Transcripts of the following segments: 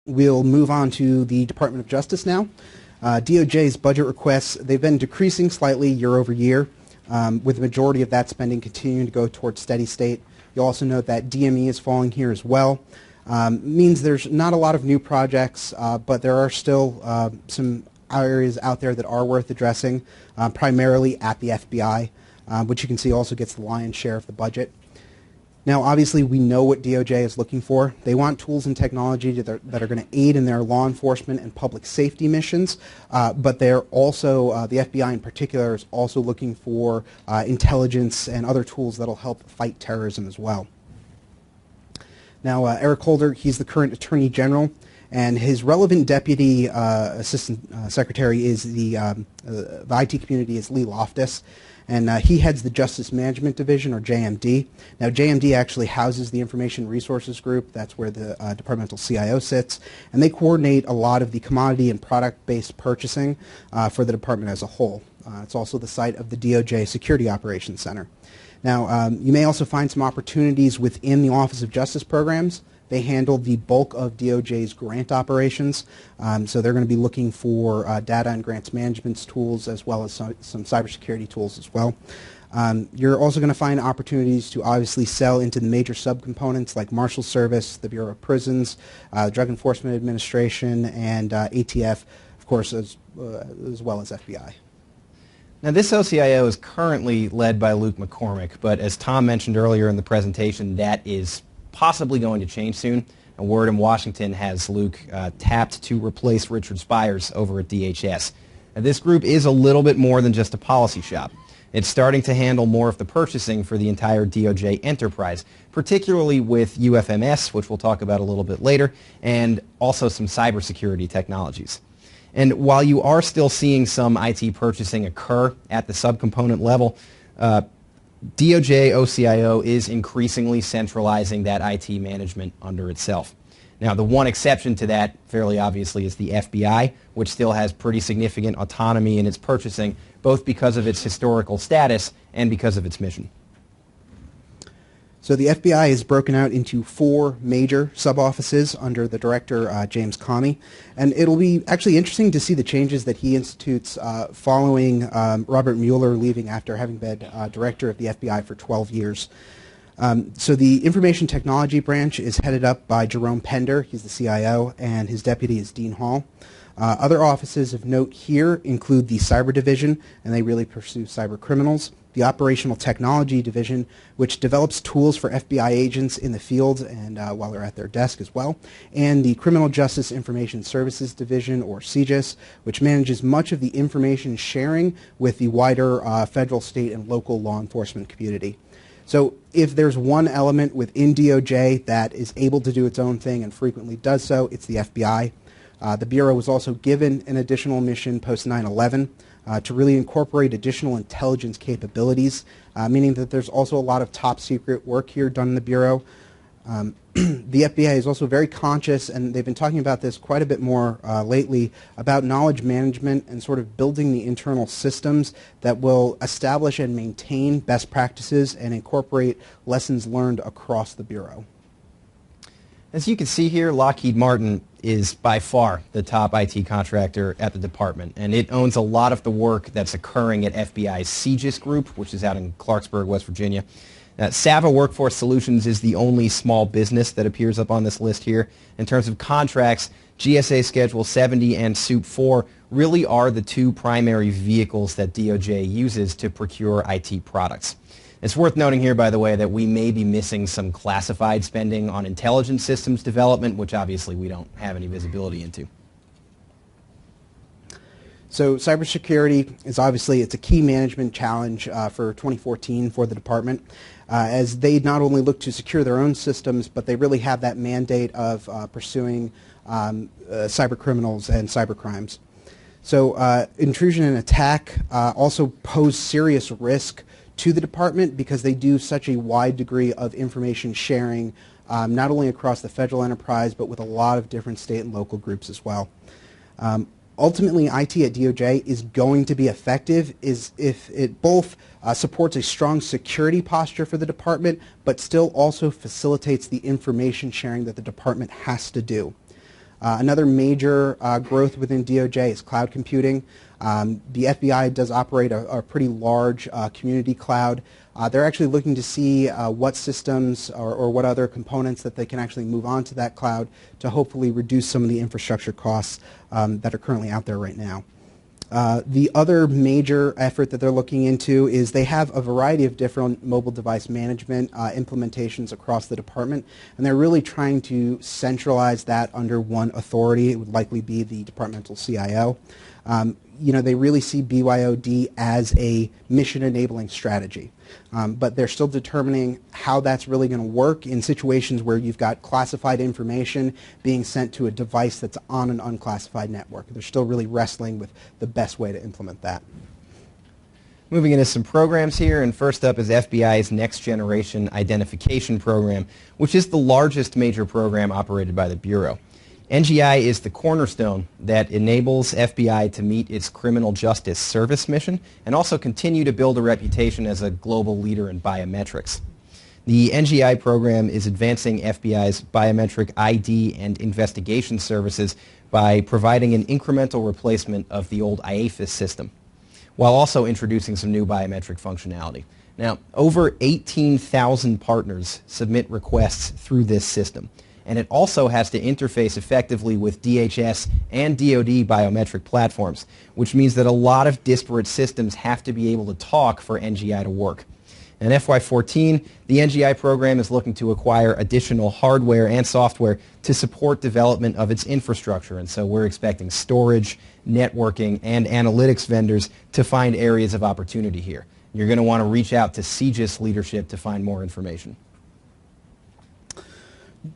We'll move on to the Department of Justice now. DOJ's budget requests, they've been decreasing slightly year over year, with the majority of that spending continuing to go towards steady state. You'll also note that DME is falling here as well. Means there's not a lot of new projects, but there are still some areas out there that are worth addressing, primarily at the FBI, which you can see also gets the lion's share of the budget. Now, obviously, we know what DOJ is looking for. They want tools and technology that are going to aid in their law enforcement and public safety missions, but they're also, the FBI in particular, is also looking for intelligence and other tools that will help fight terrorism as well. Now, Eric Holder, he's the current Attorney General, and his relevant Deputy Assistant Secretary is the IT community is Lee Loftus. And he heads the Justice Management Division, or JMD. Now, JMD actually houses the Information Resources Group. That's where the departmental CIO sits. And they coordinate a lot of the commodity and product-based purchasing for the department as a whole. It's also the site of the DOJ Security Operations Center. Now, you may also find some opportunities within the Office of Justice Programs. They handle the bulk of DOJ's grant operations, so they're going to be looking for data and grants management tools as well as some cybersecurity tools as well. You're also going to find opportunities to obviously sell into the major subcomponents like Marshal Service, the Bureau of Prisons, Drug Enforcement Administration, and ATF, of course, as well as FBI. Now, this OCIO is currently led by Luke McCormick, but as Tom mentioned earlier in the presentation, that is possibly going to change soon. A word in Washington has Luke tapped to replace Richard Spires over at DHS. Now, this group is a little bit more than just a policy shop. It's starting to handle more of the purchasing for the entire DOJ enterprise, particularly with UFMS, which we'll talk about a little bit later, and also some cybersecurity technologies. And while you are still seeing some IT purchasing occur at the subcomponent level, DOJ OCIO is increasingly centralizing that IT management under itself. Now, the one exception to that, fairly obviously, is the FBI, which still has pretty significant autonomy in its purchasing, both because of its historical status and because of its mission. So the FBI is broken out into 4 major sub-offices under the director, James Comey. And it'll be actually interesting to see the changes that he institutes following Robert Mueller leaving after having been director of the FBI for 12 years. So the Information Technology Branch is headed up by Jerome Pender. He's the CIO, and his deputy is Dean Hall. Other offices of note here include the Cyber Division, and they really pursue cyber criminals. The Operational Technology Division, which develops tools for FBI agents in the field and while they're at their desk as well. And the Criminal Justice Information Services Division, or CJIS, which manages much of the information sharing with the wider federal, state, and local law enforcement community. So if there's one element within DOJ that is able to do its own thing and frequently does so, it's the FBI. The Bureau was also given an additional mission post 9/11 to really incorporate additional intelligence capabilities, meaning that there's also a lot of top secret work here done in the Bureau. The FBI is also very conscious, and they've been talking about this quite a bit more lately, about knowledge management and sort of building the internal systems that will establish and maintain best practices and incorporate lessons learned across the Bureau. As you can see here, Lockheed Martin is by far the top IT contractor at the department, and it owns a lot of the work that's occurring at FBI's CJIS group, which is out in Clarksburg, West Virginia. Sava Workforce Solutions is the only small business that appears up on this list here. In terms of contracts, GSA Schedule 70 and Suit 4 really are the 2 primary vehicles that DOJ uses to procure IT products. It's worth noting here, by the way, that we may be missing some classified spending on intelligence systems development, which obviously we don't have any visibility into. So cybersecurity is obviously, it's a key management challenge for 2014 for the department, as they not only look to secure their own systems, but they really have that mandate of pursuing cyber criminals and cyber crimes. So intrusion and attack also pose serious risk to the department because they do such a wide degree of information sharing, not only across the federal enterprise, but with a lot of different state and local groups as well. Ultimately, IT at DOJ is going to be effective if it both supports a strong security posture for the department, but still also facilitates the information sharing that the department has to do. Another major growth within DOJ is cloud computing. The FBI does operate a pretty large community cloud. They're actually looking to see what systems or what other components that they can actually move on to that cloud to hopefully reduce some of the infrastructure costs that are currently out there right now. The other major effort that they're looking into is they have a variety of different mobile device management implementations across the department, and they're really trying to centralize that under one authority. It would likely be the departmental CIO. They really see BYOD as a mission-enabling strategy, but they're still determining how that's really going to work in situations where you've got classified information being sent to a device that's on an unclassified network. They're still really wrestling with the best way to implement that. Moving into some programs here, and first up is FBI's Next Generation Identification Program, which is the largest major program operated by the Bureau. NGI is the cornerstone that enables FBI to meet its criminal justice service mission and also continue to build a reputation as a global leader in biometrics. The NGI program is advancing FBI's biometric ID and investigation services by providing an incremental replacement of the old IAFIS system, while also introducing some new biometric functionality. Now, over 18,000 partners submit requests through this system, and it also has to interface effectively with DHS and DoD biometric platforms, which means that a lot of disparate systems have to be able to talk for NGI to work. In FY14, the NGI program is looking to acquire additional hardware and software to support development of its infrastructure, and so we're expecting storage, networking, and analytics vendors to find areas of opportunity here. You're going to want to reach out to CGIS leadership to find more information.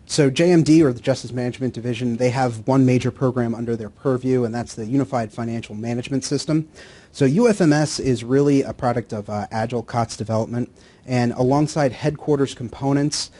So JMD, or the Justice Management Division, they have one major program under their purview, and that's the Unified Financial Management System. So UFMS is really a product of Agile COTS development, and alongside headquarters components,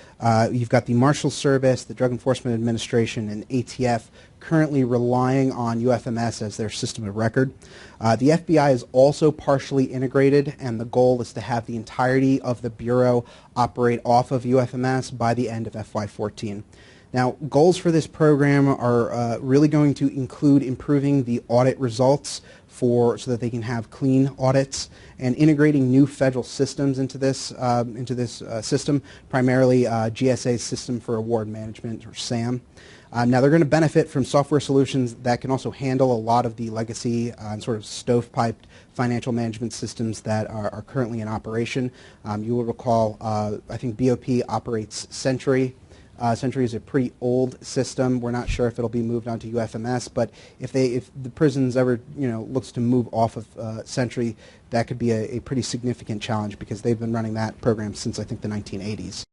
you've got the Marshals Service, the Drug Enforcement Administration, and ATF currently relying on UFMS as their system of record. The FBI is also partially integrated, and the goal is to have the entirety of the Bureau operate off of UFMS by the end of FY14. Now, goals for this program are really going to include improving the audit results so that they can have clean audits, and integrating new federal systems into this system, primarily GSA's System for Award Management, or SAM. Now, they're going to benefit from software solutions that can also handle a lot of the legacy and sort of stovepiped financial management systems that are currently in operation. You will recall, I think BOP operates Sentry. Sentry is a pretty old system. We're not sure if it'll be moved on to UFMS, but if the prisons ever looks to move off of Sentry, that could be a pretty significant challenge, because they've been running that program since, I think, the 1980s.